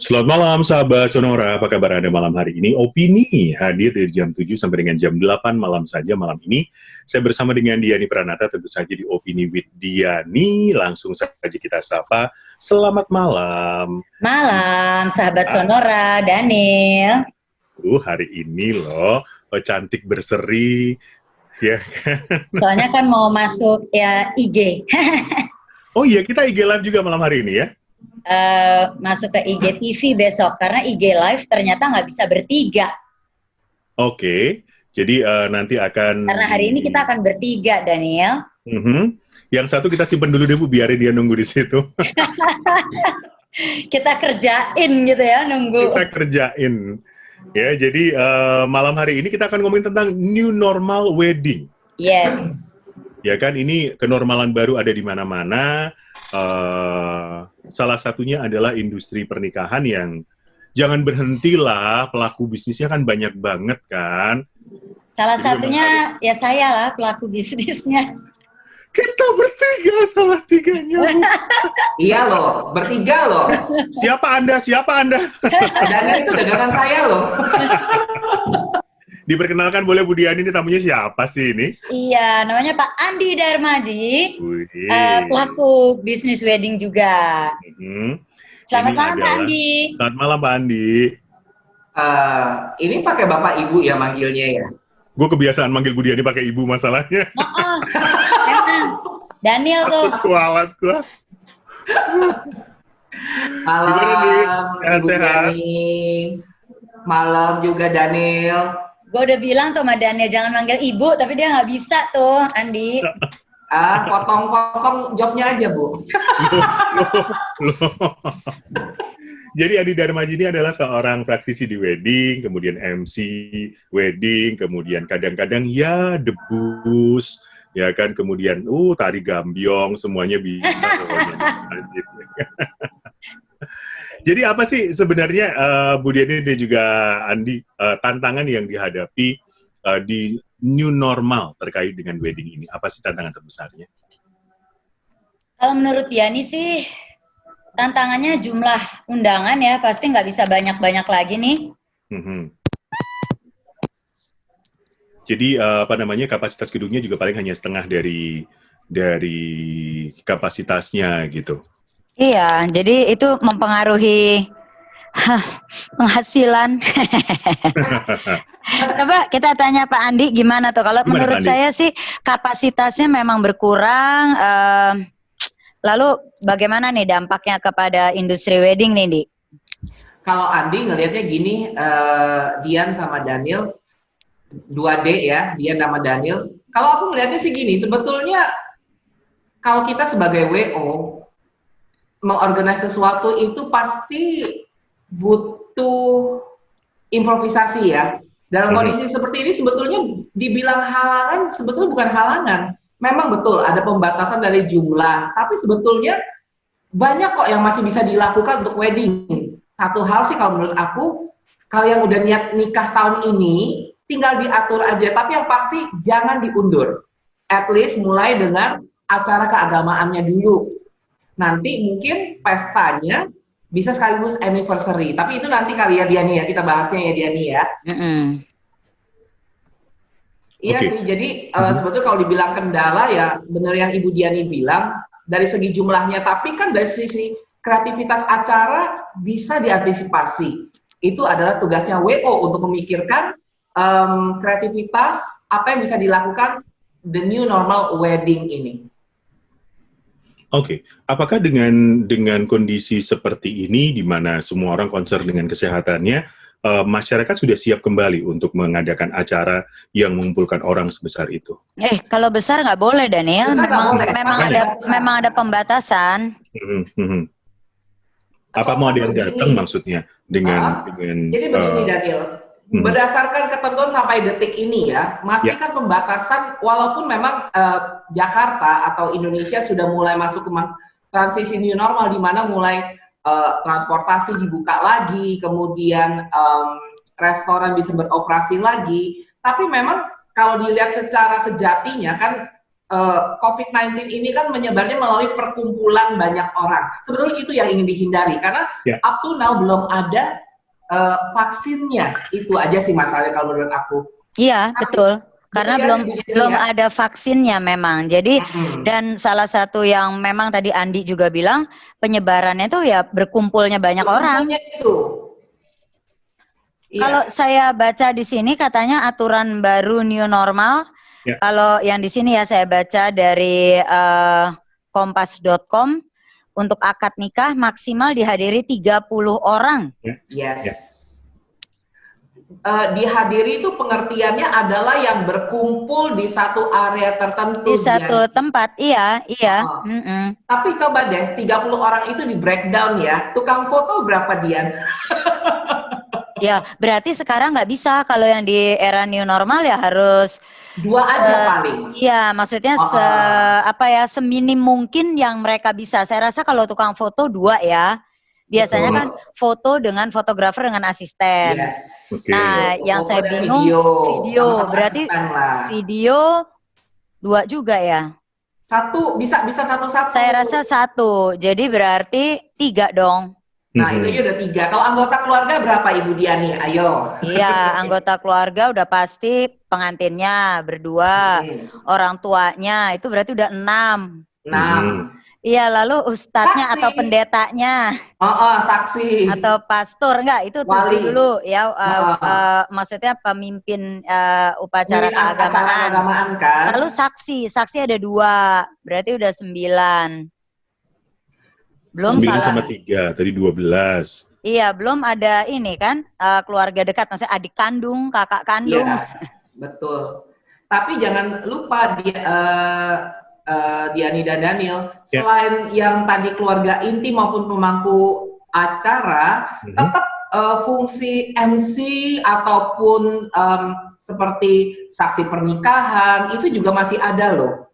Selamat malam sahabat Sonora, apa kabar Anda malam hari ini? Opini hadir dari jam 7 sampai dengan jam 8 malam saja malam ini. Saya bersama dengan Diani Pranata, tentu saja di Opini with Diani. Langsung saja kita sapa, selamat malam. Malam, sahabat Sonora, Daniel. Hari ini loh, cantik berseri, ya kan? Soalnya kan mau masuk ya IG. Oh iya, kita IG live juga malam hari ini ya? Masuk ke IG TV besok, karena IG live ternyata nggak bisa bertiga. Oke, jadi nanti akan... Karena hari ini kita akan bertiga, Daniel. Yang satu kita simpen dulu deh Bu, biarin dia nunggu di situ. Kita kerjain gitu ya, nunggu. Kita kerjain. Ya, jadi malam hari ini kita akan ngomongin tentang new normal wedding. Yes. Ya kan, ini kenormalan baru ada di mana-mana. Salah satunya adalah industri pernikahan yang jangan berhentilah, pelaku bisnisnya kan banyak banget kan. Salah Jadi satunya ya saya lah pelaku bisnisnya. Kita bertiga salah tiganya. Iya loh, bertiga loh. Siapa Anda? Siapa Anda? Daniel itu dagangan saya loh. Diperkenalkan boleh Bu Diani, ini tamunya siapa sih ini? Iya, namanya Pak Andi Darmadi, pelaku bisnis wedding juga. Selamat malam Pak Andi. Selamat malam Pak Andi. Ini pakai Bapak Ibu ya manggilnya ya? Gue kebiasaan manggil Bu Diani pakai Ibu masalahnya. Emang. Daniel tuh. Kualat gua. Malam, sehat. Malam juga Daniel. Gue udah bilang tuh sama Daniel jangan manggil ibu, tapi dia nggak bisa tuh, Andi. Potong-potong jobnya aja Bu. Loh. Jadi Andi Darmaji ini adalah seorang praktisi di wedding, kemudian MC wedding, kemudian kadang-kadang ya debus, ya kan, kemudian tari gambyong, semuanya bisa. Jadi apa sih sebenarnya Bu Diani dan juga Andi tantangan yang dihadapi di new normal terkait dengan wedding ini? Apa sih tantangan terbesarnya? Kalau menurut Diani sih tantangannya jumlah undangan ya, pasti nggak bisa banyak-banyak lagi nih. Jadi kapasitas gedungnya juga paling hanya setengah dari kapasitasnya gitu. Iya, jadi itu mempengaruhi penghasilan. Coba kita tanya Pak Andi gimana tuh? Kalau menurut saya sih kapasitasnya memang berkurang. Lalu bagaimana nih dampaknya kepada industri wedding nih, Di? Kalau Andi ngelihatnya gini, Dian sama Daniel, 2D ya, Dian sama Daniel. Kalau aku ngelihatnya sih gini, sebetulnya kalau kita sebagai WO, mengorganisasi sesuatu itu pasti butuh improvisasi ya. Dalam kondisi seperti ini sebetulnya dibilang halangan, sebetulnya bukan halangan. Memang betul ada pembatasan dari jumlah, tapi sebetulnya banyak kok yang masih bisa dilakukan untuk wedding. Satu hal sih kalau menurut aku, kalian udah niat nikah tahun ini, tinggal diatur aja, tapi yang pasti jangan diundur. At least mulai dengan acara keagamaannya dulu. Nanti mungkin pestanya bisa sekaligus anniversary, tapi itu nanti kali ya Diani ya, kita bahasnya ya Diani ya. Iya sih, jadi sebetulnya kalau dibilang kendala ya benar yang Ibu Diani bilang, dari segi jumlahnya, tapi kan dari sisi kreativitas acara bisa diantisipasi. Itu adalah tugasnya WO untuk memikirkan kreativitas apa yang bisa dilakukan the new normal wedding ini. Oke, apakah dengan kondisi seperti ini, di mana semua orang concern dengan kesehatannya, masyarakat sudah siap kembali untuk mengadakan acara yang mengumpulkan orang sebesar itu? Kalau besar nggak boleh, Daniel. Memang ada pembatasan. Apa mau ada yang datang maksudnya dengan Jadi begini Daniel. Berdasarkan ketentuan sampai detik ini ya, masih kan pembatasan, walaupun memang Jakarta atau Indonesia sudah mulai masuk ke transisi new normal, di mana mulai transportasi dibuka lagi, kemudian restoran bisa beroperasi lagi, tapi memang kalau dilihat secara sejatinya kan COVID-19 ini kan menyebarnya melalui perkumpulan banyak orang. Sebetulnya itu yang ingin dihindari karena up to now belum ada vaksinnya. Itu aja sih masalahnya kalau menurut aku. Iya, betul. Karena belum ada vaksinnya memang. Jadi dan salah satu yang memang tadi Andi juga bilang penyebarannya itu ya berkumpulnya banyak orang. Itu. Kalau saya baca di sini katanya aturan baru new normal. Kalau yang di sini ya saya baca dari kompas.com untuk akad nikah maksimal dihadiri 30 orang. Yes. Dihadiri itu pengertiannya adalah yang berkumpul di satu area tertentu. Di satu tempat, iya. Tapi coba deh, 30 orang itu di breakdown ya. Tukang foto berapa, Dian? Ya, berarti sekarang nggak bisa. Kalau yang di era new normal ya harus 2 aja paling. Iya, maksudnya seminim mungkin yang mereka bisa. Saya rasa kalau tukang foto 2 ya. Biasanya kan foto dengan fotografer dengan asisten. Nah, yang saya bingung video. Berarti video 2 juga ya? 1 bisa 1-1. Saya rasa 1. Jadi berarti 3 dong. Nah, itu aja udah 3. Kalau anggota keluarga berapa Ibu Diani? Ayo. Iya, anggota keluarga udah pasti pengantinnya berdua. Orang tuanya itu berarti udah 6. Iya, lalu ustadznya atau pendetanya. Saksi. Atau pastor, enggak, itu 7 dulu ya. Maksudnya pemimpin upacara keagamaan. Kan? Lalu saksi ada 2, berarti udah 9. Belum 9 sama 3, tadi 12. Iya, belum ada ini kan, keluarga dekat, maksudnya adik kandung, kakak kandung. Iya, betul. Tapi jangan lupa Diani dan Daniel, selain yang tadi keluarga inti maupun pemangku acara, tetap fungsi MC ataupun seperti saksi pernikahan itu juga masih ada loh.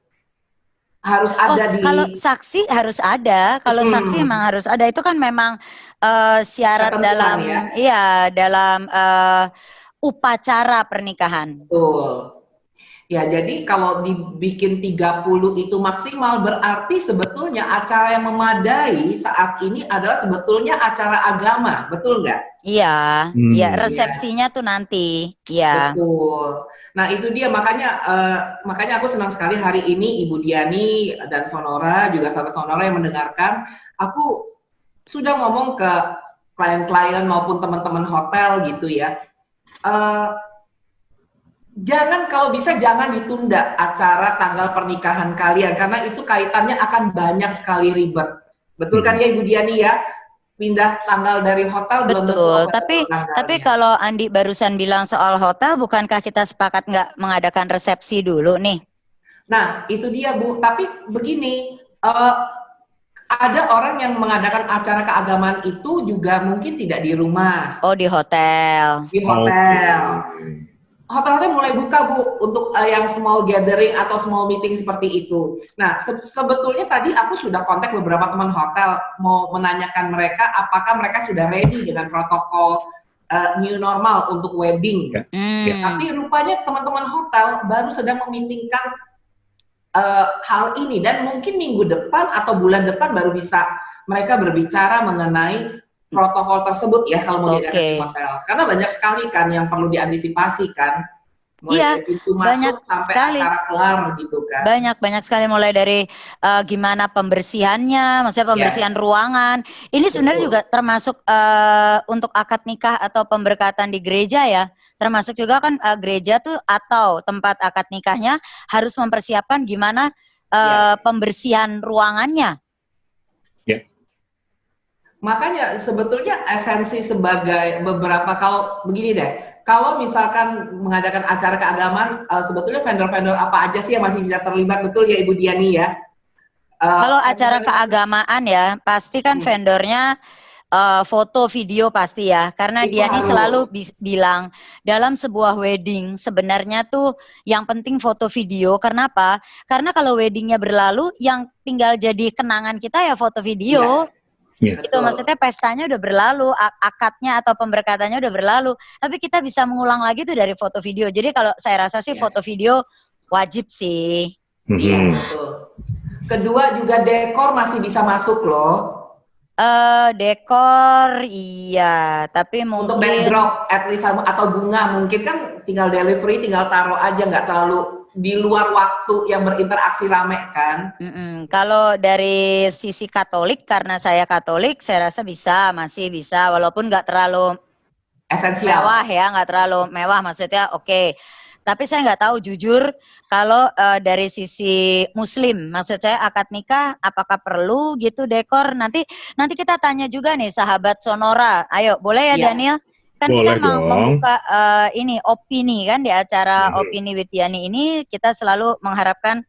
Harus ada kalau saksi harus ada, kalau saksi emang harus ada, itu kan memang syarat dalam dalam upacara pernikahan. Betul. Ya, jadi kalau dibikin 30 itu maksimal, berarti sebetulnya acara yang memadai saat ini adalah sebetulnya acara agama, betul nggak? Iya, resepsinya tuh nanti, iya. Betul. Nah, itu dia, makanya aku senang sekali hari ini Ibu Diani dan Sonora, juga sahabat Sonora yang mendengarkan, aku sudah ngomong ke klien-klien maupun teman-teman hotel gitu ya, kalau bisa jangan ditunda acara tanggal pernikahan kalian karena itu kaitannya akan banyak sekali ribet. Betul kan ya Ibu Diani ya? Pindah tanggal dari hotel belum tentu. Betul. Tapi kalau Andi barusan bilang soal hotel, bukankah kita sepakat nggak mengadakan resepsi dulu nih? Nah, itu dia Bu. Tapi begini, ada orang yang mengadakan acara keagamaan itu juga mungkin tidak di rumah. Oh, di hotel. Di hotel. Hotelnya mulai buka Bu untuk yang small gathering atau small meeting seperti itu. Nah, sebetulnya tadi aku sudah kontak beberapa teman hotel mau menanyakan mereka apakah mereka sudah ready dengan protokol new normal untuk wedding. Tapi rupanya teman-teman hotel baru sedang memeetingkan hal ini dan mungkin minggu depan atau bulan depan baru bisa mereka berbicara mengenai protokol tersebut ya kalau mau diadakan di hotel. Karena banyak sekali kan yang perlu diantisipasi kan. Mulai dari pintu masuk sampai acara kelar gitu kan. Banyak sekali mulai dari gimana pembersihannya, maksudnya pembersihan ruangan. Ini sebenarnya juga termasuk untuk akad nikah atau pemberkatan di gereja ya. Termasuk juga kan gereja tuh atau tempat akad nikahnya harus mempersiapkan gimana pembersihan ruangannya. Makanya sebetulnya esensi sebagai beberapa, kalau begini deh, kalau misalkan mengadakan acara keagamaan, sebetulnya vendor-vendor apa aja sih yang masih bisa terlibat, betul ya Ibu Diani ya? Kalau acara keagamaan ya, pasti kan vendornya foto, video pasti ya, karena dia ini selalu bilang dalam sebuah wedding sebenarnya tuh yang penting foto video. Kenapa? Karena kalau weddingnya berlalu, yang tinggal jadi kenangan kita ya foto video. Itu maksudnya pestanya udah berlalu, akadnya atau pemberkatannya udah berlalu, tapi kita bisa mengulang lagi tuh dari foto video. Jadi kalau saya rasa sih foto video wajib sih. Iya, betul. Kedua juga dekor masih bisa masuk loh. Dekor iya, tapi Untuk mungkin backdrop at least atau bunga mungkin kan tinggal delivery, tinggal taruh aja, nggak terlalu di luar waktu yang berinteraksi rame kan. Kalau dari sisi Katolik, karena saya Katolik, saya rasa masih bisa, walaupun nggak terlalu Esensial. mewah ya, nggak terlalu mewah maksudnya oke. Tapi saya nggak tahu jujur kalau dari sisi Muslim, maksud saya akad nikah, apakah perlu gitu dekor? Nanti kita tanya juga nih sahabat Sonora. Ayo, boleh ya Iya. Daniel? Kan Boleh kita mau dong. membuka ini opini kan di acara Opini with Yani ini kita selalu mengharapkan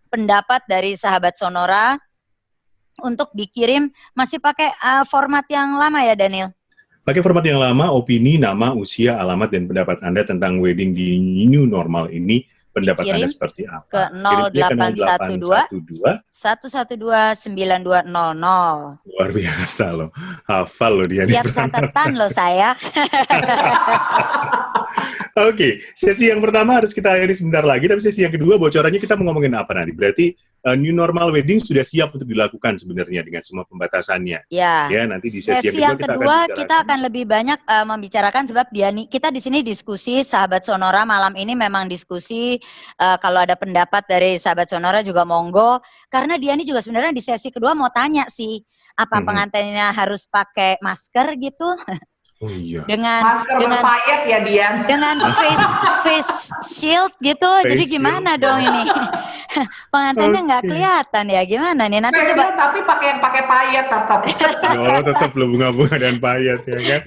pendapat dari sahabat Sonora untuk dikirim masih pakai format yang lama ya Daniel? Pakai format yang lama, opini, nama, usia, alamat, dan pendapat Anda tentang wedding di new normal ini, pendapat Dikirim Anda seperti apa? ke Kirimnya ke 0812 112 112 9200. Luar biasa loh, hafal loh dia nih. Siap catatan loh saya. Oke, sesi yang pertama harus kita akhiri sebentar lagi, tapi sesi yang kedua bocorannya kita mau ngomongin apa nanti? Berarti new normal wedding sudah siap untuk dilakukan sebenarnya dengan semua pembatasannya. Ya. Ya, nanti di sesi yang kedua kita kita akan lebih banyak membicarakan sebab kita di sini diskusi sahabat Sonora malam ini memang diskusi kalau ada pendapat dari sahabat Sonora juga monggo, karena Diani juga sebenarnya di sesi kedua mau tanya sih apa pengantinnya harus pakai masker gitu. Oh iya. Masker berpayet ya Dian. Dengan face shield gitu. Jadi gimana dong ini? Pengantinnya nggak kelihatan ya, gimana nih? Nanti face coba. Shield, tapi pakai yang pakai payet tetap. Ya Allah, tetap lo bunga-bunga dan payet ya kan.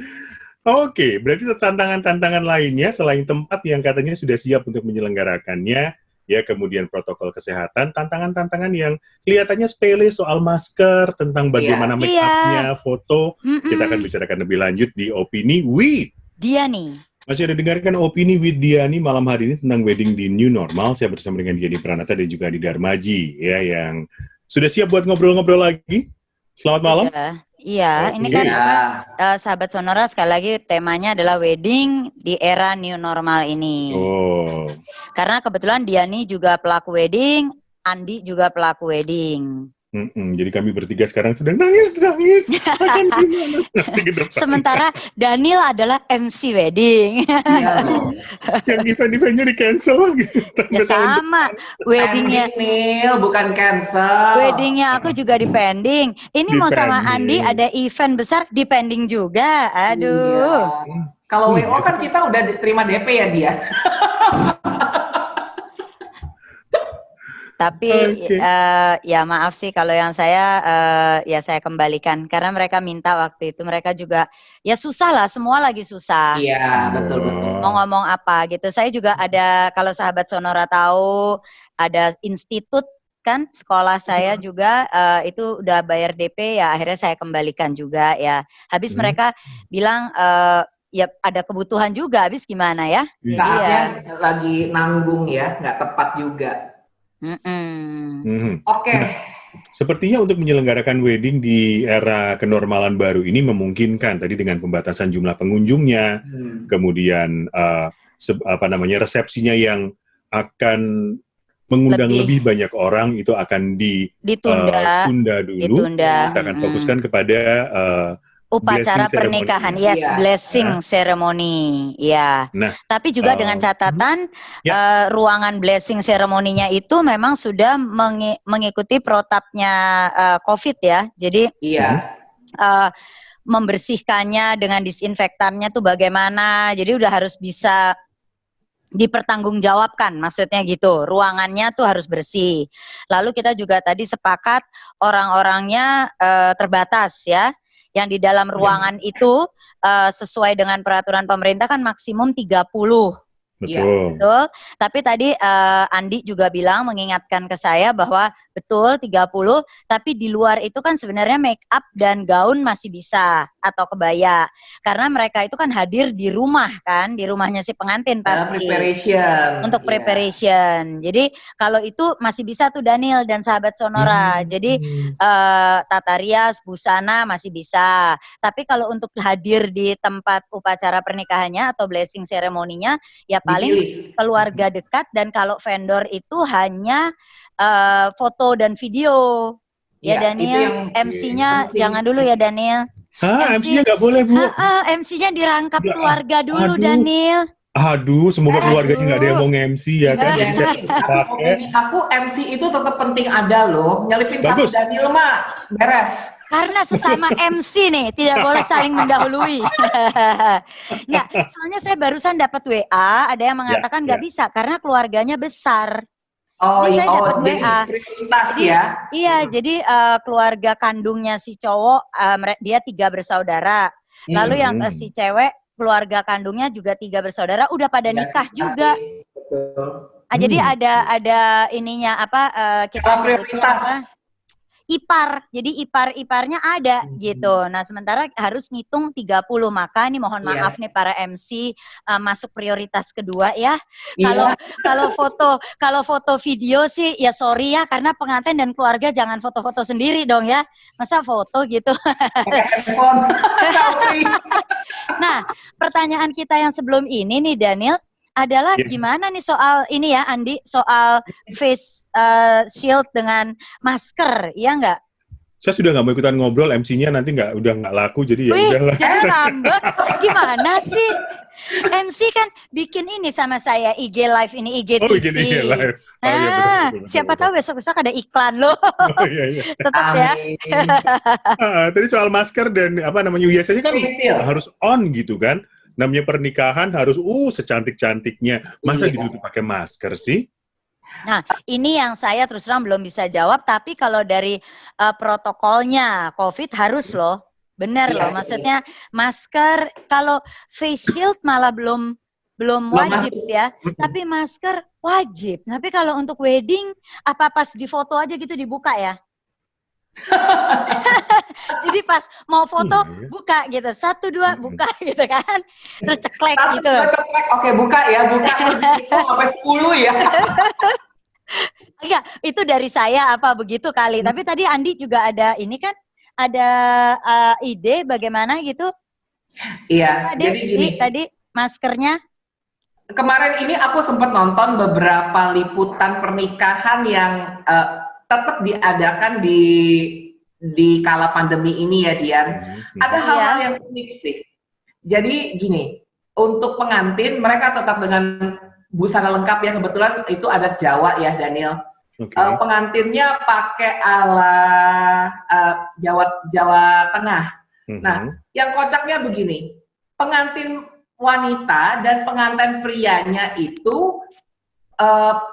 Oke, berarti tantangan-tantangan lainnya selain tempat yang katanya sudah siap untuk menyelenggarakannya, ya kemudian protokol kesehatan, tantangan-tantangan yang kelihatannya sepele soal masker, tentang bagaimana make up-nya, foto, kita akan bicarakan lebih lanjut di Opini with Diani. Masih ada dengarkan Opini with Diani malam hari ini tentang wedding di new normal. Saya bersama dengan Diani Pranata dan juga Adi Darmaji ya yang sudah siap buat ngobrol-ngobrol lagi. Selamat malam. Iya, ini kan sahabat Sonora sekali lagi temanya adalah wedding di era new normal ini. Oh. Karena kebetulan Diani juga pelaku wedding, Andi juga pelaku wedding. Jadi kami bertiga sekarang sedang nangis. Akan gimana nanti ke depan. Sementara Daniel adalah MC wedding. Yang event-eventnya di cancel gitu. Ya sama, weddingnya bukan cancel. Weddingnya aku juga di pending. Ini mau sama Andi ada event besar di pending juga. Aduh. Kalau WO kan kita udah diterima DP ya dia. Tapi ya maaf sih kalau yang saya ya saya kembalikan karena mereka minta waktu itu, mereka juga ya susah lah, semua lagi susah. Iya, betul. Mau ngomong apa gitu. Saya juga ada, kalau sahabat Sonora tahu, ada institut kan sekolah saya juga itu udah bayar DP ya, akhirnya saya kembalikan juga ya. Habis mereka bilang ya ada kebutuhan juga, habis gimana ya? Saatnya lagi nanggung ya, nggak tepat juga. Oke. Sepertinya untuk menyelenggarakan wedding di era kenormalan baru ini memungkinkan tadi dengan pembatasan jumlah pengunjungnya, kemudian resepsinya yang akan mengundang lebih banyak orang itu akan ditunda dulu. Kita akan fokuskan kepada upacara pernikahan, blessing ceremony, ya. Nah, tapi juga dengan catatan ruangan blessing ceremoninya itu memang sudah mengikuti protapnya COVID ya. Jadi membersihkannya dengan disinfektannya tuh bagaimana. Jadi udah harus bisa dipertanggungjawabkan, maksudnya gitu. Ruangannya tuh harus bersih. Lalu kita juga tadi sepakat orang-orangnya terbatas ya. Yang di dalam ruangan itu sesuai dengan peraturan pemerintah kan maksimum 30. Betul. Betul. Tapi tadi Andi juga bilang, mengingatkan ke saya bahwa betul 30, tapi di luar itu kan sebenarnya make up dan gaun masih bisa atau kebaya. Karena mereka itu kan hadir di rumah kan, di rumahnya si pengantin pasti. Untuk preparation. Jadi kalau itu masih bisa tuh Daniel dan sahabat Sonora. Jadi tata rias, busana masih bisa. Tapi kalau untuk hadir di tempat upacara pernikahannya atau blessing ceremony-nya ya paling Dipilih. keluarga dekat, dan kalau vendor itu hanya foto dan video. Ya Iya, itu Daniel, yang MC-nya penting. jangan dulu ya Daniel. Hah, MC, MC-nya nggak boleh, Bu? MC-nya dirangkap Ya, keluarga dulu aduh. Daniel. Aduh, semoga keluarganya nggak ada yang mau nge-MC ya kan. Iya, Jadi saya nih, tapi pakai. opini aku MC itu tetap penting ada loh. Nyelipin Bagus. satu Daniel mah beres. Karena sesama MC nih, tidak boleh saling mendahului. Nggak, soalnya saya barusan dapat WA, ada yang mengatakan nggak bisa karena keluarganya besar. Oh, Jadi saya oh, dapat jadi WA. prioritas Jadi, ya. iya, jadi keluarga kandungnya si cowok, dia 3 bersaudara. Lalu yang si cewek, keluarga kandungnya juga 3 bersaudara, udah pada Iya, nikah pasti. juga. Betul. Jadi ada ininya apa, kita Kalau nyebutnya prioritas. apa? Ipar. Jadi ipar-iparnya ada gitu. Nah, sementara harus ngitung 30. Maka ini mohon Iya. maaf nih para MC, masuk prioritas kedua ya. Iya. Kalau foto video sih ya sorry ya, karena pengantin dan keluarga jangan foto-foto sendiri dong ya. Masa foto gitu. Pakai handphone. Selfie. Nah, pertanyaan kita yang sebelum ini nih Daniel adalah gimana nih soal ini ya Andi, soal face shield dengan masker, iya nggak? Saya sudah nggak mau ikutan ngobrol, MC-nya nanti udah nggak laku, jadi ya udahlah. Jadi rambut, gimana sih? MC kan bikin ini sama saya, IG Live ini, IG TV. Oh, bikin IG Live. Oh, iya, betul, Siapa betul. tahu besok-besok ada iklan loh. Oh, iya. Tetap ya. Tadi soal masker dan apa namanya, biasanya kan Face shield. harus on gitu kan. Namanya pernikahan harus secantik-cantiknya. Masa Iya. ditutup pakai masker sih? Nah, ini yang saya terus terang belum bisa jawab, tapi kalau dari protokolnya COVID harus loh. Benar Iya, loh, maksudnya masker, kalau face shield malah belum wajib masuk. ya, tapi masker wajib. Tapi kalau untuk wedding, apa pas di foto aja gitu dibuka ya? Jadi pas mau foto buka gitu, 1, 2 buka gitu kan, terus ceklek gitu. Ceklek, oke buka terus dihitung sampai 10 ya. Enggak, itu dari saya apa begitu kali. Tapi tadi Andi juga ada ini kan, ada ide bagaimana gitu. Iya, Ada jadi gini. tadi maskernya. Kemarin ini aku sempat nonton beberapa liputan pernikahan yang tetap diadakan di kala pandemi ini ya Dian. Ada hal-hal yang unik sih. Jadi gini, untuk pengantin mereka tetap dengan busana lengkap ya, kebetulan itu adat Jawa ya Daniel. Pengantinnya pakai ala Jawa Tengah. Nah, yang kocaknya begini, pengantin wanita dan pengantin prianya itu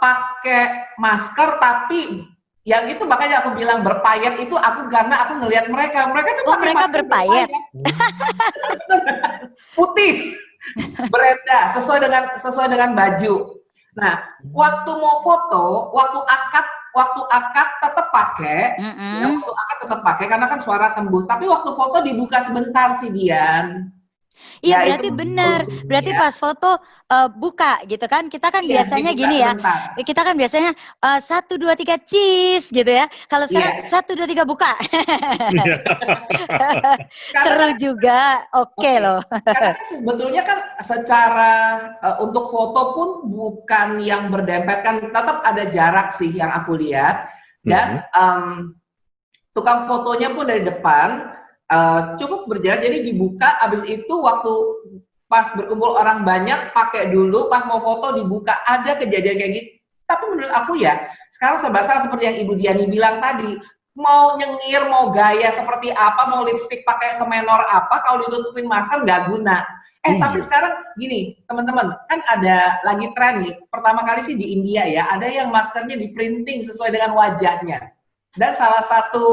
pakai masker, tapi yang itu makanya aku bilang berpayet itu karena aku ngelihat mereka tuh pakai mereka masker berpayet. Putih, berenda sesuai dengan baju. Nah, waktu mau foto, waktu akad tetap pakai, waktu akad tetap pakai karena kan suara tembus. Tapi waktu foto dibuka sebentar sih Dian. Iya, Ya, berarti benar. Berarti pas foto buka gitu kan. Kita kan biasanya gini ya. Sebentar. Kita kan biasanya 1, 2, 3 cheese gitu ya. Kalau sekarang 1, 2, 3 buka. Seru juga. Oke loh. Karena sebetulnya kan secara untuk foto pun bukan yang berdempet kan, tetap ada jarak sih yang aku lihat. Dan tukang fotonya pun dari depan cukup berjarak, jadi dibuka, habis itu waktu pas berkumpul orang banyak pakai dulu, pas mau foto dibuka. Ada kejadian kayak gitu. Tapi menurut aku ya, sekarang serba salah seperti yang Ibu Diani bilang tadi, mau nyengir, mau gaya seperti apa, mau lipstick pakai semenor apa, kalau ditutupin masker nggak guna. Tapi sekarang gini, teman-teman, kan ada lagi tren nih, pertama kali sih di India ya, ada yang maskernya di printing sesuai dengan wajahnya. Dan salah satu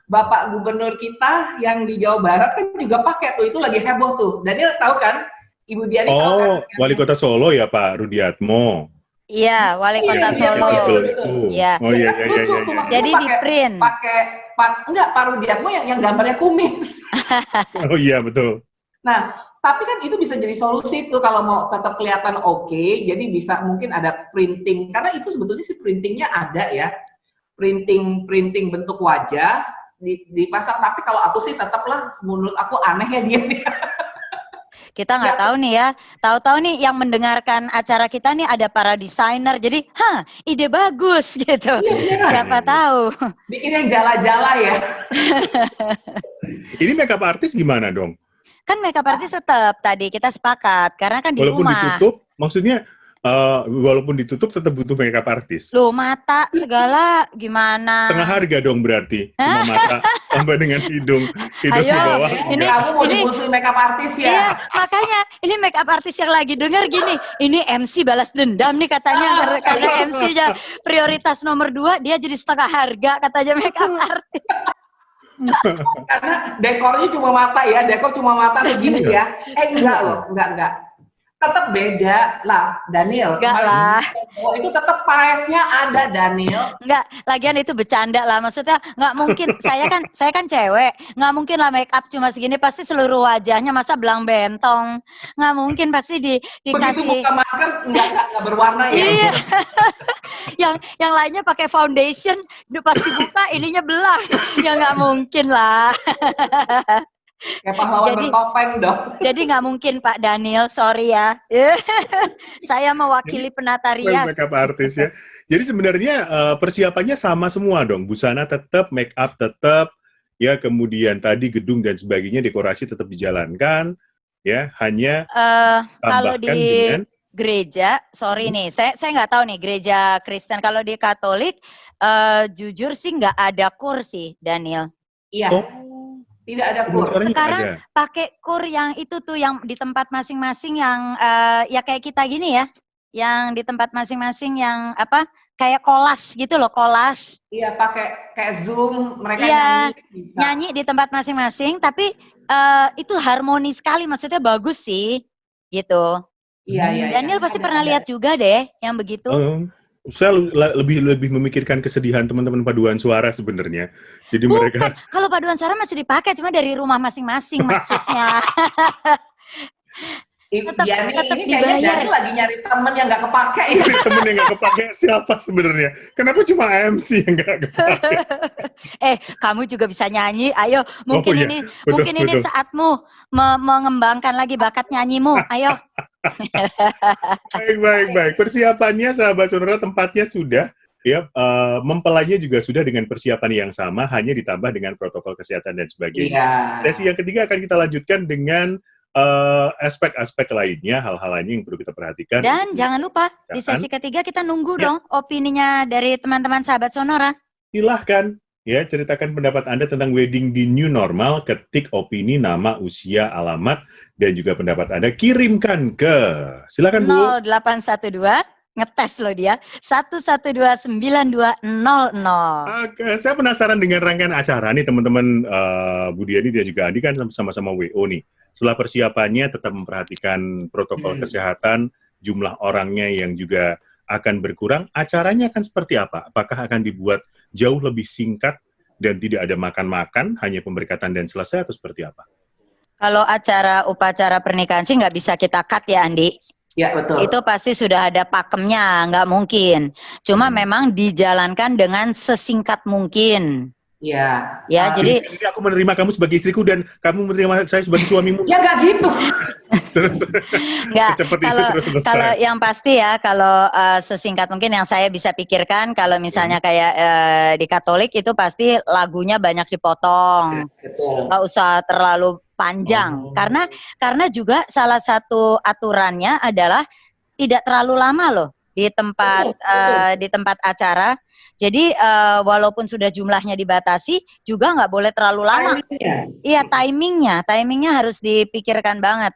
Bapak Gubernur kita yang di Jawa Barat kan juga pakai tuh, itu lagi heboh tuh. Daniel tahu kan? Ibu Diani tahu kan? Wali Kota Solo ya Pak Rudiatmo. Iya, Wali Kota Solo. Iya. Oh iya. Jadi di print. Enggak, Pak Rudiatmo yang gambarnya kumis. Oh iya, betul. Nah, tapi kan itu bisa jadi solusi tuh kalau mau tetap kelihatan oke, jadi bisa mungkin ada printing, karena itu sebetulnya sih printingnya ada ya. Printing bentuk wajah dipasang, tapi kalau aku sih tetaplah menurut aku aneh ya dia. Kita nggak Ya. tahu nih ya. Tahu-tahu nih yang mendengarkan acara kita nih ada para desainer. Jadi, ide bagus gitu. Iya, beneran. Siapa tahu. Bikin yang jala-jala ya. Ini makeup artist gimana dong? Kan makeup artist tetap tadi kita sepakat karena kan di Walaupun rumah. ditutup, maksudnya walaupun ditutup tetap butuh makeup artist. Loh, mata segala gimana? Tengah harga dong berarti. Cuma mata sampai dengan hidung di Ayo, bawah. ini- Kamu mau dimusuhin makeup artis ya? Iya, makanya ini makeup artist yang lagi denger gini, ini MC balas dendam nih katanya karena MC-nya prioritas nomor 2, dia jadi setengah harga katanya makeup artist. Karena dekornya cuma mata ya, dekor cuma mata begini ya. Enggak loh, enggak. Tetap beda lah, Daniel. Enggak Kemarin lah. Oh, itu tetap paesnya ada, Daniel. Enggak, lagian itu bercanda lah. Maksudnya nggak mungkin, saya kan cewek, nggak mungkin lah make up cuma segini, pasti seluruh wajahnya masa belang bentong. Nggak mungkin, pasti Begitu dikasih. buka masker enggak berwarna ya. Iya. yang lainnya pakai foundation, pas dibuka ininya belang. Ya nggak mungkin lah. Kayak pahlawan Jadi- bertopeng dong. Jadi nggak mungkin Pak Daniel, sorry ya. Saya mewakili penata rias. Makeup artist ya. Jadi sebenarnya persiapannya sama semua dong. Busana tetap, make up tetap, ya kemudian tadi gedung dan sebagainya, dekorasi tetap dijalankan, ya hanya Kalau tambahkan di dengan gereja, sorry nih, saya nggak tahu nih gereja Kristen. Kalau di Katolik, jujur sih nggak ada kursi, Daniel. Iya, tidak ada kur. Sekarang Sekarang ada. pakai kur yang itu tuh yang di tempat masing-masing yang ya kayak kita gini ya, yang di tempat masing-masing yang apa kayak kolas gitu loh, kolas. Iya, pakai kayak Zoom, mereka Iya, nyanyi bisa. Nyanyi di tempat masing-masing, tapi itu harmoni sekali, maksudnya bagus sih, gitu. Iya. Daniel pasti Ada, pernah ada. lihat juga deh yang begitu. Saya lebih memikirkan kesedihan teman-teman paduan suara sebenarnya. Jadi mereka Bukan, kalau paduan suara masih dipakai, cuma dari rumah masing-masing maksudnya. Tetap Diani dibayar. ini kayaknya Dani lagi nyari temen yang nggak kepake ya. temen yang nggak kepake siapa sebenarnya? Kenapa cuma MC yang nggak kepake? Kamu juga bisa nyanyi. Ayo, mungkin iya, ini betul, mungkin ini betul. saatmu mengembangkan lagi bakat nyanyimu. Ayo. Baik. Persiapannya sahabat saudara tempatnya sudah, ya mempelainya juga sudah dengan persiapan yang sama, hanya ditambah dengan protokol kesehatan dan sebagainya. Iya. Sesi yang ketiga akan kita lanjutkan dengan aspek-aspek lainnya, hal-hal lainnya yang perlu kita perhatikan. Dan jangan lupa di sesi ketiga kita nunggu Ya. dong opininya dari teman-teman sahabat Sonora. Silahkan ya ceritakan pendapat Anda tentang wedding di new normal, ketik opini, nama, usia, alamat, dan juga pendapat Anda kirimkan ke silakan Bu. 0812 ngetes loh dia 1129200. Saya penasaran dengan rangkaian acara nih teman-teman, Bu Diani dan juga Andi kan sama-sama WO nih. Setelah persiapannya tetap memperhatikan protokol kesehatan, jumlah orangnya yang juga akan berkurang, acaranya akan seperti apa? Apakah akan dibuat jauh lebih singkat dan tidak ada makan-makan, hanya pemberkatan dan selesai atau seperti apa? Kalau upacara pernikahan sih nggak bisa kita cut ya Andi. Ya, betul. Itu pasti sudah ada pakemnya, nggak mungkin. Cuma memang dijalankan dengan sesingkat mungkin. Iya. Ya, jadi Jadi aku menerima kamu sebagai istriku dan kamu menerima saya sebagai suamimu. Ya nggak gitu. Terus nggak. secepat itu terus selesai. Kalau yang pasti ya, kalau sesingkat mungkin yang saya bisa pikirkan, kalau misalnya kayak di Katolik itu pasti lagunya banyak dipotong, Betul. nggak usah terlalu panjang. Karena juga salah satu aturannya adalah tidak terlalu lama loh di tempat di tempat acara. Jadi walaupun sudah jumlahnya dibatasi, juga nggak boleh terlalu lama. Iya, timingnya harus dipikirkan banget.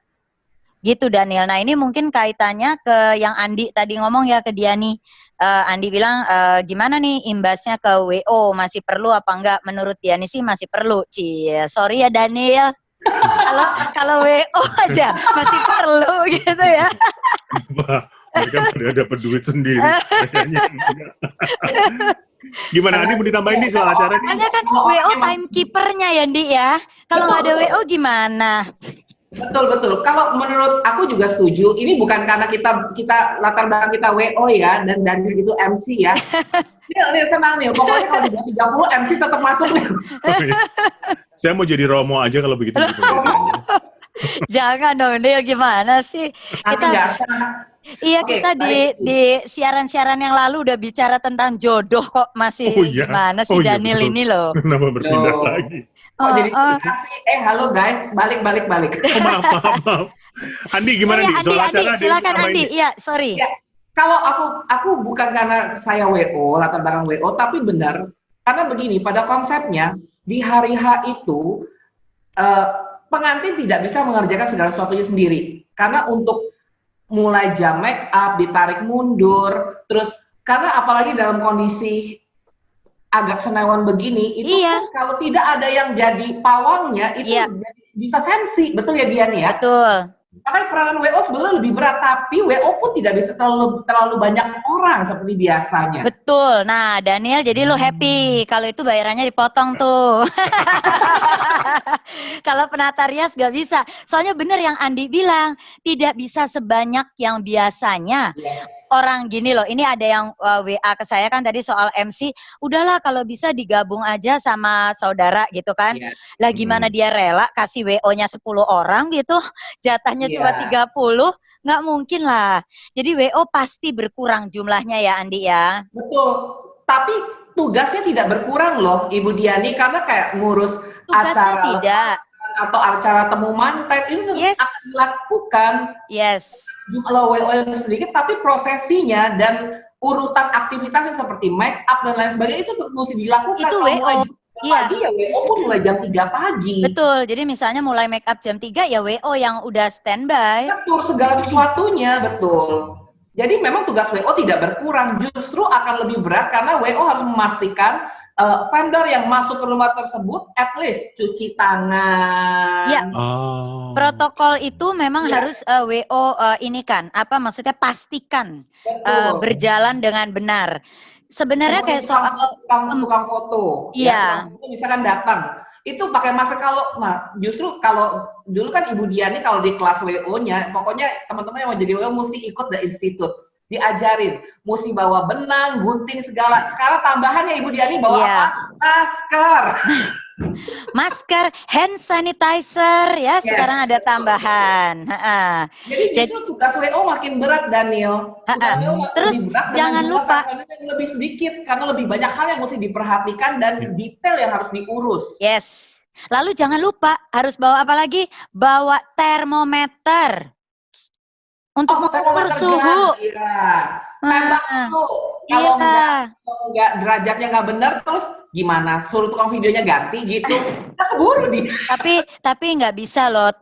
Gitu Daniel. Nah ini mungkin kaitannya ke yang Andi tadi ngomong ya, ke Diani. Andi bilang gimana nih imbasnya ke WO, masih perlu apa enggak? Menurut Diani sih masih perlu. Sorry ya Daniel. Kalau WO aja masih perlu gitu ya. Mereka udah dapat duit sendiri. Kayaknya enggak. Gimana Andi mau ditambahin nih soal acara nih? Makanya kan WO timekeepernya ya Di ya. Kalau nggak ada WO gimana? Betul. Kalau menurut aku juga setuju. Ini bukan karena kita latar belakang kita WO ya dan gitu MC ya. Nih tenang nih. Pokoknya kalau di 30 MC tetap masuk nih. Oh, iya. Saya mau jadi Romo aja kalau begitu. Jangan dong, Dil, gimana sih? Nanti Kita nggak sah. Iya, Oke, kita baik. di siaran-siaran yang lalu udah bicara tentang jodoh kok, Oh masih iya, gimana oh sih iya Daniel betul. ini loh. Kenapa berpindah Loh, lagi? kok jadi Heeh. kasih? Halo guys, balik. Oh maaf, maaf, maaf. Andi Ya gimana ya, Andi? Andi, Soal Andi, acara ada yang silakan tambahin Andi. nggak? Iya, sorry. Ya, kalau aku bukan karena saya WO, latar belakang WO, tapi benar karena begini, pada konsepnya di hari H itu eh, pengantin tidak bisa mengerjakan segala sesuatunya sendiri. Karena untuk mulai jam make up ditarik mundur, terus karena apalagi dalam kondisi agak senewan begini, itu Iya. pun kalau tidak ada yang jadi pawangnya itu Iya. bisa sensi, betul ya Dian ya? Betul. Makanya peranan WO sebenarnya lebih berat, tapi WO pun tidak bisa terlalu banyak orang seperti biasanya. Betul. Nah, Daniel, jadi lo happy kalau itu bayarannya dipotong tuh. Kalau penata rias gak bisa. Soalnya bener yang Andi bilang, tidak bisa sebanyak yang biasanya. Yes. Orang gini loh, ini ada yang WA ke saya kan tadi soal MC, udahlah kalau bisa digabung aja sama saudara gitu kan. Iya. Lah gimana dia rela kasih WO-nya 10 orang gitu, jatahnya cuma Iya. 30, nggak mungkin lah. Jadi WO pasti berkurang jumlahnya ya Andi ya. Betul. Tapi tugasnya tidak berkurang loh Ibu Diani, karena kayak ngurus Tugasnya acara tidak. lepasan atau acara temu manten itu Yes. akan dilakukan. Yes. Jumlah WO yang sedikit, tapi prosesinya dan urutan aktivitasnya seperti make up dan lain sebagainya itu mesti dilakukan. Itu Kalau WO. mulai jam 3 Iya. pagi ya WO pun mulai jam 3 pagi. Betul. Jadi misalnya mulai make up jam 3 ya WO yang udah standby. Betul, segala sesuatunya, betul. Jadi memang tugas WO tidak berkurang, justru akan lebih berat karena WO harus memastikan vendor yang masuk ke rumah tersebut at least cuci tangan. Ya. Oh. Protokol itu memang Iya. harus WO ini kan, apa maksudnya pastikan Betul. berjalan dengan benar. Sebenarnya kayak soal tukang foto, iya. tukang foto misalkan datang, itu pakai masker. Nah justru kalau dulu kan Ibu Diani kalau di kelas WO-nya, pokoknya teman-teman yang mau jadi WO mesti ikut the institute, diajarin, mesti bawa benang, gunting segala. Sekarang tambahannya Ibu Diani bawa Iya. apa? Masker. Masker, hand sanitizer ya, Yes, sekarang ada betul. tambahan. Jadi justru tugas WO makin berat, Daniel. Tugas WO makin Terus lebih berat dengan jangan jumlah lupa personil yang lebih sedikit karena lebih banyak hal yang mesti diperhatikan dan detail yang harus diurus. yes. Lalu jangan lupa harus bawa apa lagi? Bawa termometer untuk mengukur termometer suhu. gas, iya. Tembak dulu. Kalau nggak derajatnya nggak benar, terus gimana? Suruh tukang videonya ganti gitu. Kita keburu dia. Tapi nggak bisa loh,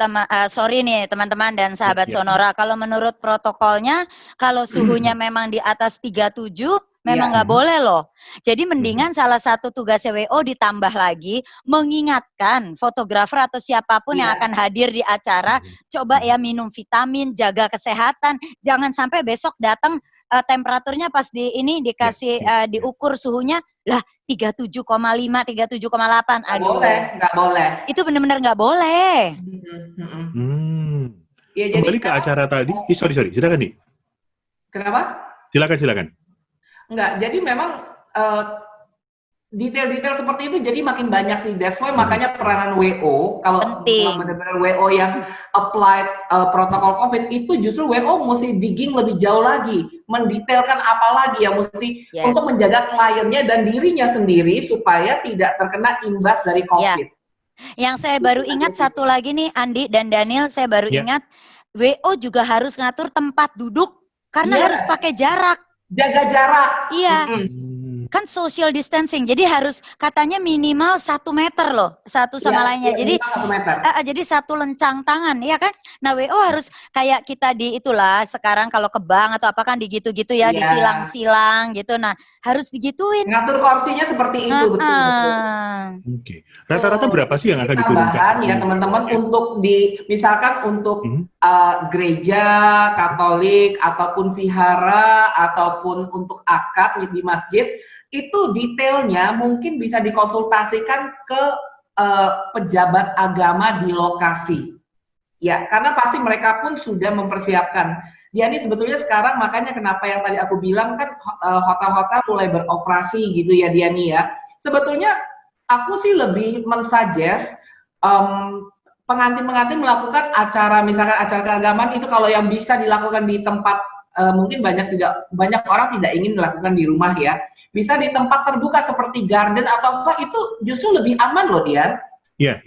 sorry nih teman-teman dan sahabat Sonora. Kalau menurut protokolnya, kalau suhunya memang di atas 37, memang nggak boleh loh. Jadi mendingan salah satu tugas WO ditambah lagi, mengingatkan fotografer atau siapapun yang akan hadir di acara, coba ya minum vitamin, jaga kesehatan, jangan sampai besok datang temperaturnya pas dikasih diukur suhunya lah 37,5, 37,8. Aduh. Nggak boleh. Itu benar-benar nggak boleh. Ya, kembali ke acara tadi. Sorry, silakan nih. Kenapa? Silakan. Enggak, jadi memang detail-detail seperti itu jadi makin banyak sih. That's why makanya peranan WO, kalau benar-benar WO yang applied protokol COVID itu justru WO mesti digging lebih jauh lagi, mendetailkan apa lagi yang mesti untuk menjaga kliennya dan dirinya sendiri supaya tidak terkena imbas dari COVID. Yang saya baru ingat satu lagi nih Andi dan Daniel, saya baru ingat WO juga harus ngatur tempat duduk karena harus pakai jarak. Jaga jarak. Iya. Kan social distancing, jadi harus katanya minimal 1 meter loh, satu sama lainnya. Jadi 1 meter. Jadi satu lencang tangan, ya kan? Nah WO harus kayak kita di itulah sekarang kalau ke bank atau apa kan digitu-gitu ya, disilang-silang gitu. Nah harus digituin. Ngatur kursinya seperti itu, betul. Oke. Rata-rata berapa sih yang akan diturunkan? Tambahan ya teman-teman untuk misalkan untuk gereja Katolik ataupun vihara ataupun untuk akad di masjid, itu detailnya mungkin bisa dikonsultasikan ke pejabat agama di lokasi. Ya, karena pasti mereka pun sudah mempersiapkan. Diani sebetulnya sekarang makanya kenapa yang tadi aku bilang kan hotel-hotel mulai beroperasi gitu ya Diani ya. Sebetulnya aku sih lebih mensuggest pengantin-pengantin melakukan acara, misalkan acara keagamaan itu kalau yang bisa dilakukan di tempat mungkin banyak orang tidak ingin melakukan di rumah ya. Bisa di tempat terbuka seperti garden atau apa itu justru lebih aman loh Dian. Iya.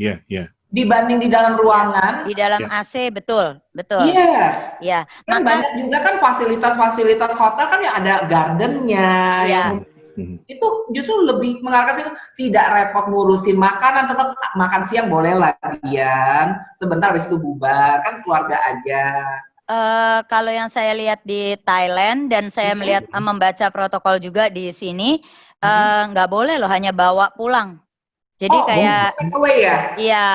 Dibanding di dalam ruangan. Di dalam AC, betul. Yes. Ya, Kan maka banyak juga kan fasilitas-fasilitas hotel kan yang ada gardennya. ya. Itu justru lebih mengarahkan situ, tidak repot ngurusin makanan, tetap makan siang boleh lah Dian, sebentar habis itu bubar, kan keluarga aja. Kalau yang saya lihat di Thailand dan saya melihat membaca protokol juga di sini, nggak boleh loh hanya bawa pulang. Jadi kayak take away ya? Iya.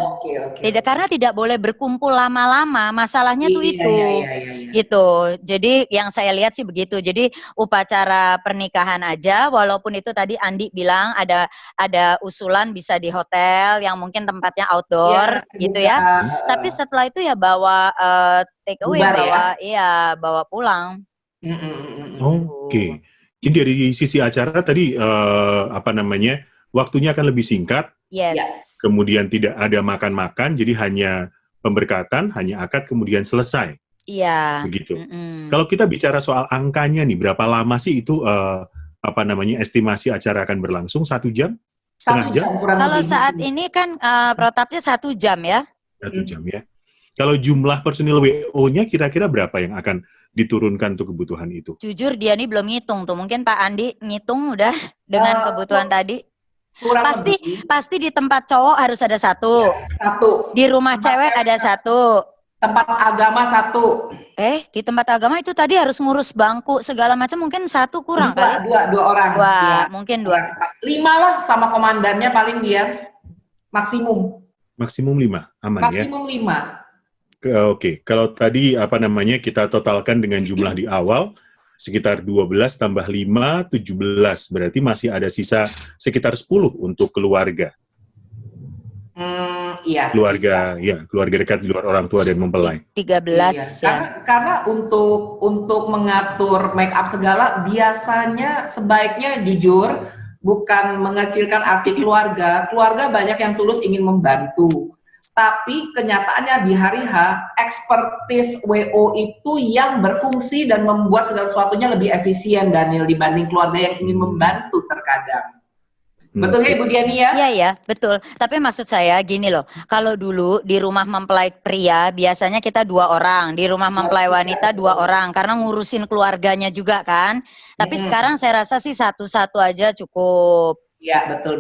Oke. Tidak, karena tidak boleh berkumpul lama-lama. Masalahnya tuh itu. Iya. Gitu. Jadi yang saya lihat sih begitu. Jadi upacara pernikahan aja, walaupun itu tadi Andi bilang ada usulan bisa di hotel yang mungkin tempatnya outdoor gitu ya. Tapi setelah itu ya bawa take away, bawa pulang. Oke. Ini dari sisi acara tadi waktunya akan lebih singkat. Yes. Kemudian tidak ada makan-makan, jadi hanya pemberkatan, hanya akad, kemudian selesai. Iya. Begitu. Kalau kita bicara soal angkanya nih, berapa lama sih itu estimasi acara akan berlangsung? 1 jam? Setengah jam? Kalau saat ini kan protapnya 1 jam ya. 1 jam ya. Kalau jumlah personil WO-nya kira-kira berapa yang akan diturunkan untuk kebutuhan itu? Jujur dia nih belum ngitung tuh. Mungkin Pak Andi ngitung udah dengan kebutuhan tadi. Pasti di tempat cowok harus ada 1. Di rumah cewek ada 1. Tempat agama 1. Di tempat agama itu tadi harus ngurus bangku segala macam, mungkin 1 kurang kali. 2 orang. Mungkin 2. 5 lah sama komandannya paling dia. Maksimum 5, aman ya? Maksimum 5. Oke. Kalau tadi kita totalkan dengan jumlah di awal, sekitar 12 tambah 5, 17. Berarti masih ada sisa sekitar 10 untuk keluarga. Iya. Keluarga dekat di luar orang tua dan mempelai. 13 ya. Karena untuk mengatur make up segala biasanya sebaiknya jujur bukan mengecilkan arti keluarga. Keluarga banyak yang tulus ingin membantu. Tapi kenyataannya di hari H, expertise WO itu yang berfungsi dan membuat segala sesuatunya lebih efisien, Daniel, dibanding keluarga yang ingin membantu terkadang. Betul ya Ibu Diani ya? Iya, betul. Tapi maksud saya gini loh, kalau dulu di rumah mempelai pria biasanya kita 2 orang, di rumah mempelai wanita 2 orang, karena ngurusin keluarganya juga kan. Tapi sekarang saya rasa sih 1 aja cukup. Iya, betul.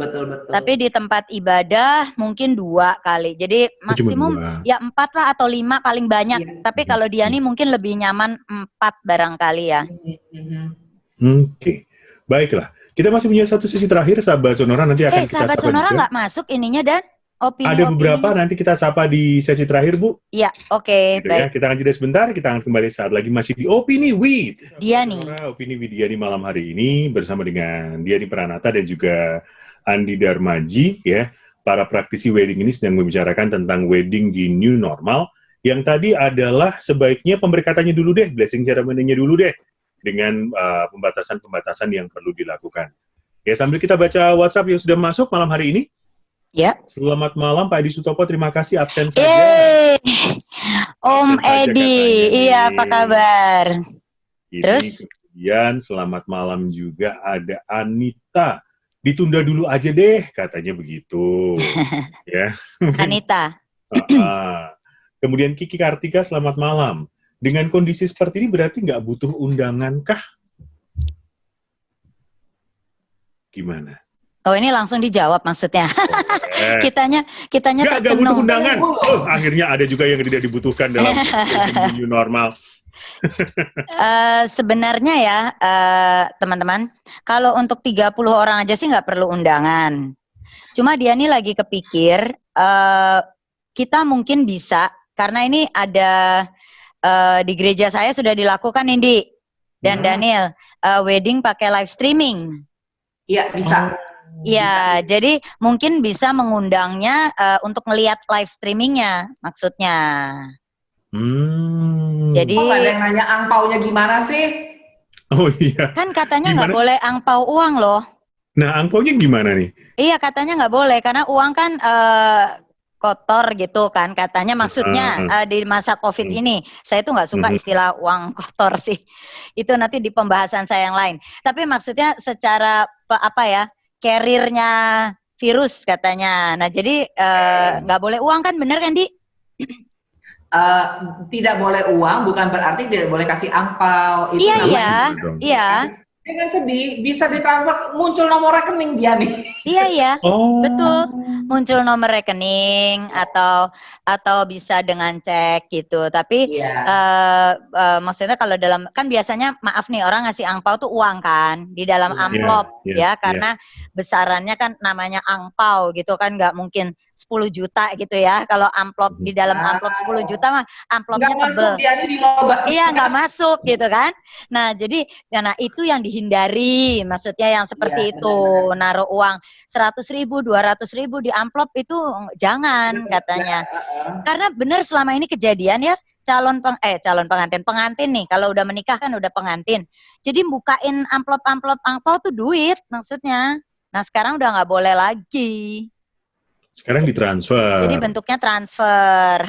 Tapi di tempat ibadah mungkin 2 kali. Jadi maksimum ya 4 lah atau 5 paling banyak. Iya. Tapi kalau Diani mungkin lebih nyaman 4 barangkali ya. Oke. Baiklah. Kita masih punya 1 sesi terakhir, sahabat Sonora, nanti akan kita sapa sahabat Sonora nggak masuk ininya dan opini. Ada beberapa nanti kita sapa di sesi terakhir, Bu. Iya, oke, gitu baik. Ya. Kita akan jeda sebentar, kita akan kembali saat lagi masih di Opini with Diani. Opini with Diani malam hari ini bersama dengan Diani Pranata dan juga Andi Darmaji, ya. Para praktisi wedding ini sedang membicarakan tentang wedding di new normal. Yang tadi adalah sebaiknya pemberkatannya dulu deh, blessing ceremony-nya dulu deh, dengan pembatasan-pembatasan yang perlu dilakukan. Ya, sambil kita baca WhatsApp yang sudah masuk malam hari ini. Ya. Selamat malam Pak Edi Sutopo, terima kasih absen saja. Om Edi, iya apa kabar? Terus? Kemudian selamat malam juga ada Anita. Ditunda dulu aja deh, katanya begitu. Ya. Anita. Kemudian Kiki Kartika, selamat malam. Dengan kondisi seperti ini berarti nggak butuh undangan kah? Gimana? Oh, ini langsung dijawab maksudnya. kitanya nggak butuh undangan. Oh, akhirnya ada juga yang tidak dibutuhkan dalam new normal. Sebenarnya ya, teman-teman, kalau untuk 30 orang aja sih nggak perlu undangan. Cuma dia nih lagi kepikir, kita mungkin bisa, karena ini ada di gereja saya sudah dilakukan Indi dan Daniel, wedding pakai live streaming. Iya, bisa. Iya, jadi mungkin bisa mengundangnya untuk ngelihat live streamingnya, maksudnya. Jadi ada yang nanya angpaunya gimana sih? Oh iya. Kan katanya nggak boleh angpau uang loh. Nah, angpaunya gimana nih? Iya, katanya nggak boleh karena uang kan kotor gitu kan katanya, maksudnya di masa COVID ini. Saya tuh nggak suka istilah uang kotor sih. Itu nanti di pembahasan saya yang lain. Tapi maksudnya secara carrier-nya virus katanya. Nah, jadi nggak boleh uang kan, bener kan, Di? Tidak boleh uang bukan berarti tidak boleh kasih angpau. Itu iya. Dengan sedih bisa ditransfer, muncul nomor rekening dia nih. Iya, betul. Muncul nomor rekening atau bisa dengan cek gitu. Tapi maksudnya kalau dalam, kan biasanya maaf nih orang ngasih angpau tuh uang kan di dalam amplop karena besarannya kan namanya angpau gitu kan, nggak mungkin 10 juta gitu ya. Kalau amplop di dalam amplop 10 juta mah amplopnya tebel. Iya, nggak masuk gitu kan. Nah, jadi itu yang dihindari, maksudnya yang seperti itu, naruh uang 100.000, 200.000 di amplop itu jangan katanya. Karena benar selama ini kejadian ya, pengantin nih, kalau udah menikah kan udah pengantin. Jadi bukain amplop tuh duit maksudnya. Nah, sekarang udah nggak boleh lagi. Sekarang ditransfer. Jadi bentuknya transfer.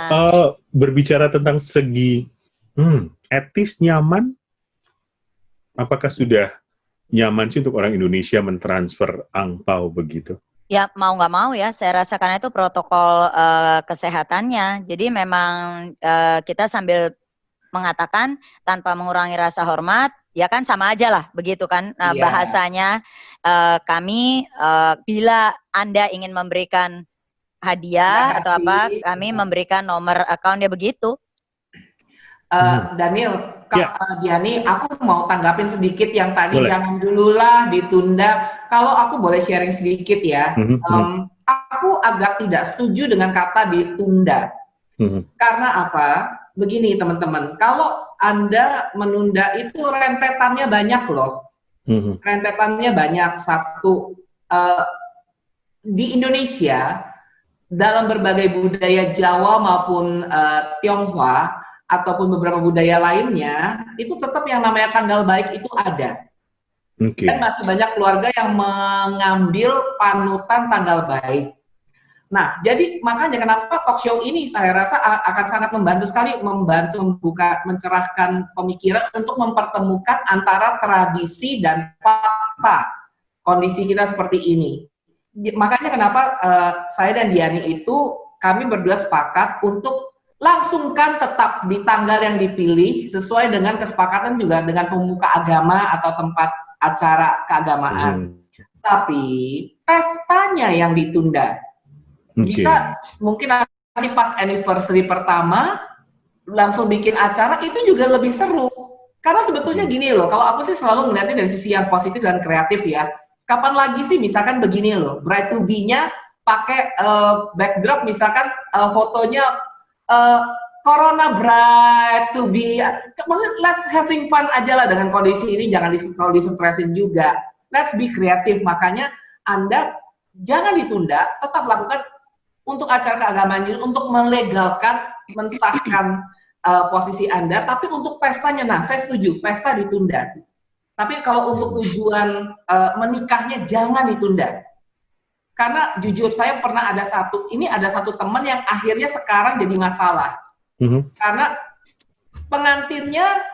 Kalau berbicara tentang segi etis, nyaman, apakah sudah nyaman sih untuk orang Indonesia mentransfer angpau begitu? Ya mau nggak mau ya, saya rasa karena itu protokol kesehatannya. Jadi memang kita sambil mengatakan tanpa mengurangi rasa hormat, ya kan sama aja lah begitu kan bahasanya. Kami bila Anda ingin memberikan hadiah atau apa, kami memberikan nomor account, ya begitu. Daniel, Diani, aku mau tanggapin sedikit yang tadi, jangan dululah ditunda. Kalau aku boleh sharing sedikit ya, aku agak tidak setuju dengan kata ditunda. Karena apa? Begini teman-teman, kalau Anda menunda itu rentetannya banyak loh. Rentetannya banyak. Satu, di Indonesia, dalam berbagai budaya Jawa maupun Tionghoa, ataupun beberapa budaya lainnya, itu tetap yang namanya tanggal baik itu ada. Dan masih banyak keluarga yang mengambil panutan tanggal baik. Nah, jadi makanya kenapa talk show ini saya rasa akan sangat membantu sekali, mencerahkan pemikiran untuk mempertemukan antara tradisi dan fakta kondisi kita seperti ini. Makanya kenapa saya dan Diani itu, kami berdua sepakat untuk langsungkan tetap di tanggal yang dipilih sesuai dengan kesepakatan juga dengan pemuka agama atau tempat acara keagamaan. Tapi pestanya yang ditunda. Bisa mungkin nanti pas anniversary pertama langsung bikin acara, itu juga lebih seru. Karena sebetulnya gini loh, kalau aku sih selalu melihatnya dari sisi yang positif dan kreatif ya. Kapan lagi sih misalkan begini loh, bride to be-nya pakai backdrop misalkan fotonya Corona bride to be, maksudnya let's having fun aja lah dengan kondisi ini, jangan kalau distresin juga. Let's be kreatif. Makanya Anda jangan ditunda, tetap lakukan untuk acara keagamaan ini, untuk melegalkan, mensahkan posisi Anda. Tapi untuk pestanya, nah saya setuju, pesta ditunda. Tapi kalau untuk tujuan menikahnya jangan ditunda. Karena jujur saya pernah ada satu teman yang akhirnya sekarang jadi masalah. Karena pengantinnya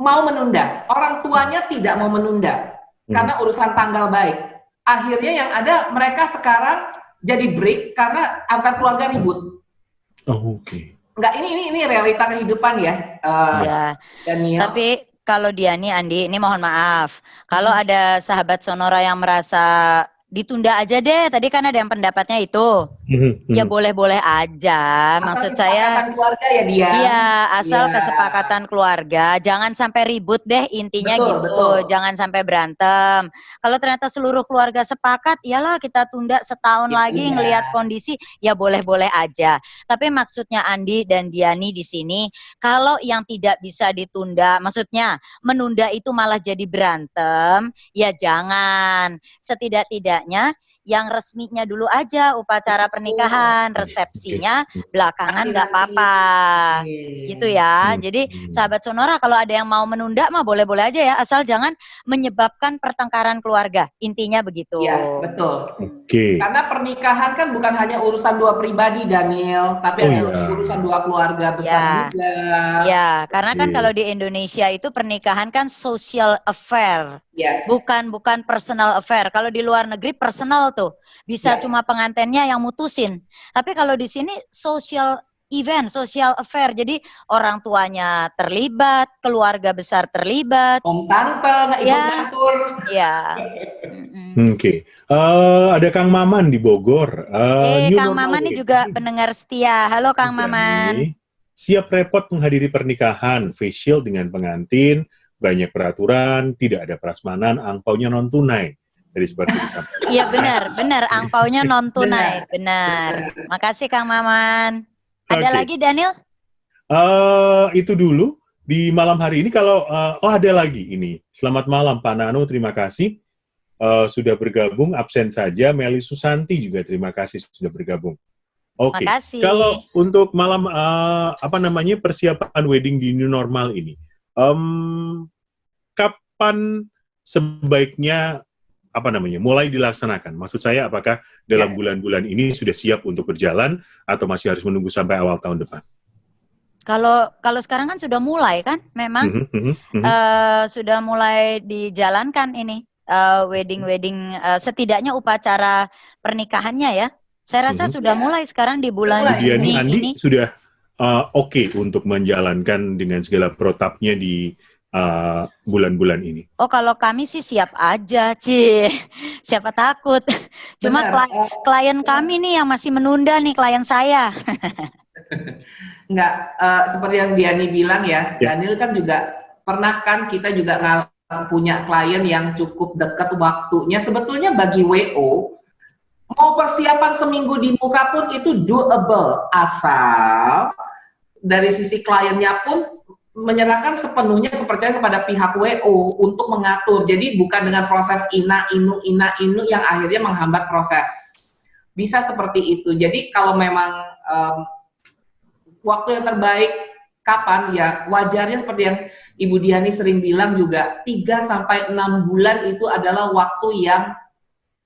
mau menunda, orang tuanya tidak mau menunda karena urusan tanggal baik. Akhirnya yang ada mereka sekarang jadi break karena antar keluarga ribut. Enggak, ini realita kehidupan ya. Daniel. Tapi kalau Diani, Andi, ini mohon maaf. Kalau ada sahabat Sonora yang merasa ditunda aja deh, tadi kan ada yang pendapatnya itu. Ya boleh-boleh aja. Maksud saya keluarga ya dia. Iya, asal kesepakatan keluarga, jangan sampai ribut deh, intinya betul. Jangan sampai berantem. Kalau ternyata seluruh keluarga sepakat, iyalah kita tunda setahun lagi ngelihat kondisi, ya boleh-boleh aja. Tapi maksudnya Andi dan Diani di sini, kalau yang tidak bisa ditunda, maksudnya menunda itu malah jadi berantem, ya jangan. Setidak-tidaknya yang resminya dulu aja, upacara pernikahan, resepsinya belakangan nggak apa-apa. Gitu ya. Jadi sahabat Sonora kalau ada yang mau menunda mah boleh-boleh aja ya, asal jangan menyebabkan pertengkaran keluarga. Intinya begitu. Iya, betul. Oke. Karena pernikahan kan bukan hanya urusan dua pribadi, Daniel, tapi ada urusan dua keluarga besar juga. Ya, karena kan kalau di Indonesia itu pernikahan kan social affair. Yes. Bukan personal affair. Kalau di luar negeri personal tuh. Bisa cuma pengantinnya yang mutusin. Tapi kalau di sini social event, social affair. Jadi orang tuanya terlibat, keluarga besar terlibat. Om tante nggak ikut ngatur. Iya. Oke. Ada Kang Maman di Bogor. Kang Maman ini juga pendengar setia. Halo Kang Maman. Siap repot menghadiri pernikahan, facial dengan pengantin, banyak peraturan, tidak ada prasmanan, angpaunya non tunai. Jadi seperti disampaikan. Iya benar, angpaunya non tunai, benar. Makasih Kang Maman. Ada lagi Daniel? Itu dulu di malam hari ini. Kalau ada lagi ini. Selamat malam Pak Nano, terima kasih sudah bergabung. Absen saja Meli Susanti juga terima kasih sudah bergabung. Oke. Kalau untuk malam persiapan wedding di new normal ini, kapan sebaiknya mulai dilaksanakan? Maksud saya apakah dalam bulan-bulan ini sudah siap untuk berjalan atau masih harus menunggu sampai awal tahun depan? Kalau sekarang kan sudah mulai kan, memang sudah mulai dijalankan ini wedding setidaknya upacara pernikahannya ya. Saya rasa sudah mulai sekarang di bulan Juni ini. Sudah oke untuk menjalankan dengan segala protapnya di bulan-bulan ini. Oh, kalau kami sih siap aja, Ci. Siapa takut. Cuma klien kami nih yang masih menunda nih, klien saya. Enggak, seperti yang Diani bilang ya, Daniel kan juga pernah kan kita juga punya klien yang cukup dekat waktunya. Sebetulnya bagi WO, mau persiapan seminggu di muka pun itu doable, asal dari sisi kliennya pun menyerahkan sepenuhnya kepercayaan kepada pihak WO untuk mengatur. Jadi bukan dengan proses ina inu yang akhirnya menghambat proses. Bisa seperti itu. Jadi kalau memang waktu yang terbaik kapan ya, wajarnya seperti yang Ibu Diani sering bilang juga 3-6 bulan itu adalah waktu yang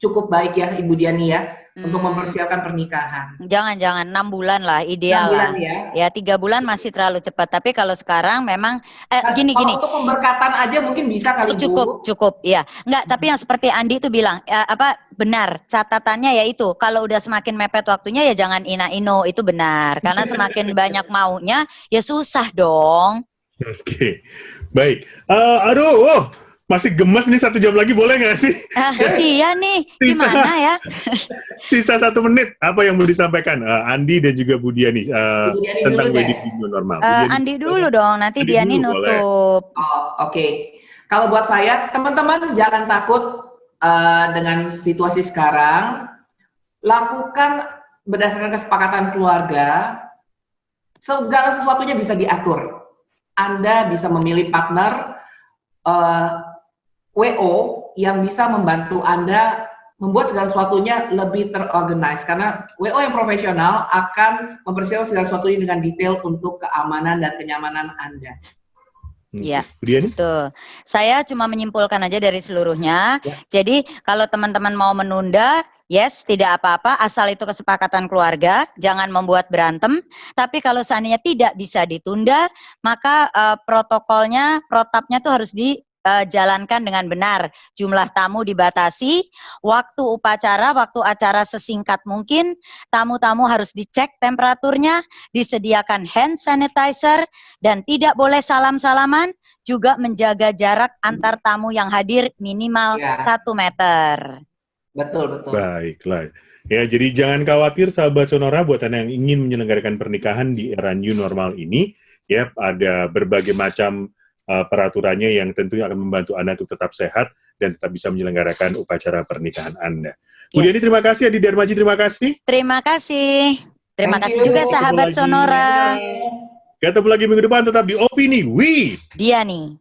cukup baik ya Ibu Diani ya untuk mempersiapkan pernikahan. Jangan 6 bulan lah ideal 6 bulan lah. Ya 3 bulan masih terlalu cepat. Tapi kalau sekarang memang gini. Untuk pemberkatan aja mungkin bisa kali cukup ya. Enggak, tapi yang seperti Andi itu bilang benar. Catatannya ya itu kalau udah semakin mepet waktunya ya jangan ina-ino, itu benar. Karena semakin banyak maunya ya susah dong. Oke. Baik. Masih gemes nih 1 jam lagi, boleh nggak sih? Iya nih, gimana ya? Sisa 1 menit, apa yang mau disampaikan Andi dan juga Bu Diani tentang wedding new normal? Andi dulu dong, nanti Diani nutup. Oke. Kalau buat saya, teman-teman jangan takut dengan situasi sekarang. Lakukan berdasarkan kesepakatan keluarga, segala sesuatunya bisa diatur. Anda bisa memilih partner WO yang bisa membantu Anda membuat segala sesuatunya lebih terorganize, karena WO yang profesional akan mempersiapkan segala sesuatunya dengan detail untuk keamanan dan kenyamanan Anda. Iya, betul. Saya cuma menyimpulkan aja dari seluruhnya. Jadi kalau teman-teman mau menunda, yes, tidak apa-apa, asal itu kesepakatan keluarga, jangan membuat berantem. Tapi kalau seandainya tidak bisa ditunda, maka protapnya tuh harus dijalankan dengan benar. Jumlah tamu dibatasi, waktu acara sesingkat mungkin, tamu-tamu harus dicek temperaturnya, disediakan hand sanitizer, dan tidak boleh salam-salaman, juga menjaga jarak antar tamu yang hadir minimal 1 meter. Betul. Baiklah. Ya, jadi jangan khawatir sahabat Sonora, buat Anda yang ingin menyelenggarakan pernikahan di era new normal ini, ya ada berbagai macam peraturannya yang tentunya akan membantu Anda untuk tetap sehat dan tetap bisa menyelenggarakan upacara pernikahan Anda. Bu Diani, terima kasih. Adi Darmaji, terima kasih. Terima kasih. Terima kasih juga sahabat Sonora. Ketemu lagi minggu depan, tetap di Opini with Diani.